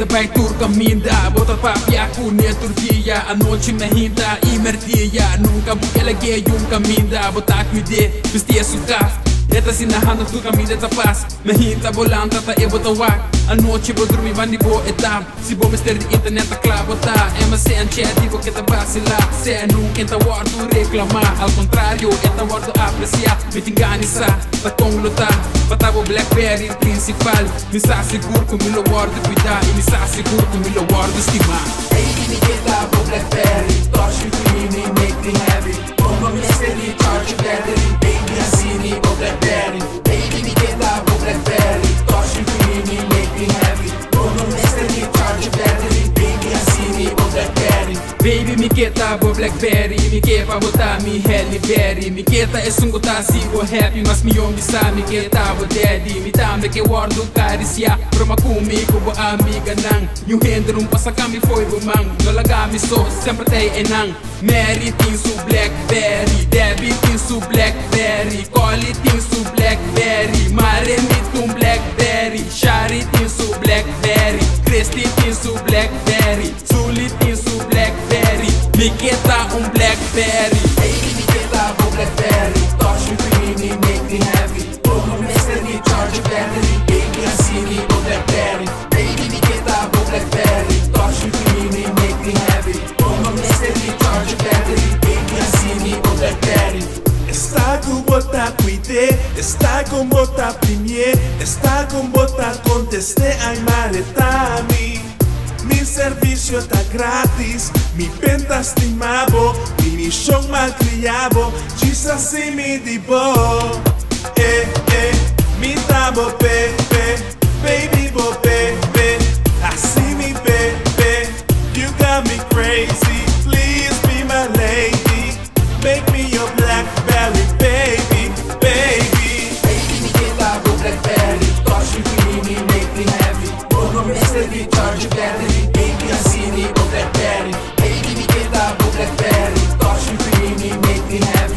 Te vai tur caminda, bota papia cunia Turquia. A noite me hinta e mertia. Nunca vou eleger um caminda. Bota cuide, vestia sucaf. Eta sinahan tu caminda ta paz. Me hinta volanta ta e bota wak. A noite vou dormir vani bo etam. Se vou mister de internet a clavota. Ema se ancheti vou que ta vacilar. Se nunca enta warto reclamar. Al contrário, enta warto apreciar. Me tinganisa, ta conglotar. Patavo Blackberry principal. Me sa seguro que me lo warto cuidar. E me sa seguro que me lo warto estimar. Baby, me get up on Blackberry. Touch you clean, make me heavy. Como me steady, charge battery. Baby, I see me on Blackberry. Baby, me get up on Blackberry. Touch you clean, make me heavy. Como me steady, charge battery. Baby, I see me on Blackberry. Baby, mi keta bo Blackberry. Mi kepa bota mi Halle Mi keta e sungo ta sigo happy. Mas mi yom bisa mi keta bo daddy. Mi tambe ke wardo carisya. Roma comigo bo amiga nang. Yung hendrum pa sa kami foi bo mang. Nolagami so, sempre tay enang. Mary tin su Blackberry. Debbie tin su Blackberry. Collie tin su Blackberry. Mare mi tum Blackberry. Shari tin su Blackberry. Christy tin su Blackberry. Sully tin su Blackberry. Mi keta Blackberry. Baby, me get up on Blackberry. Touch you clean, make me heavy. Como me steady, charge battery. Baby, I see me on Blackberry. Baby, me get up on Blackberry. Touch you clean, make me heavy. Como me steady, charge battery. Baby, I see me on Blackberry. Está com bota cuide, está com bota premier, está com bota conteste ai maletami. Mi servicio está gratis, mi penta estimabo, mi show malcriado, chisa si mi dibo. Mi tabo pepe, baby bo pepe, así mi pepe, you got me crazy, please be my lady, make me your Blackberry, baby, baby. Baby, me get up on Blackberry. Touch you clean, make me heavy. Como me steady, charge battery. Baby, I see me on Blackberry. Baby, me get up on Blackberry. Touch you clean, make me heavy.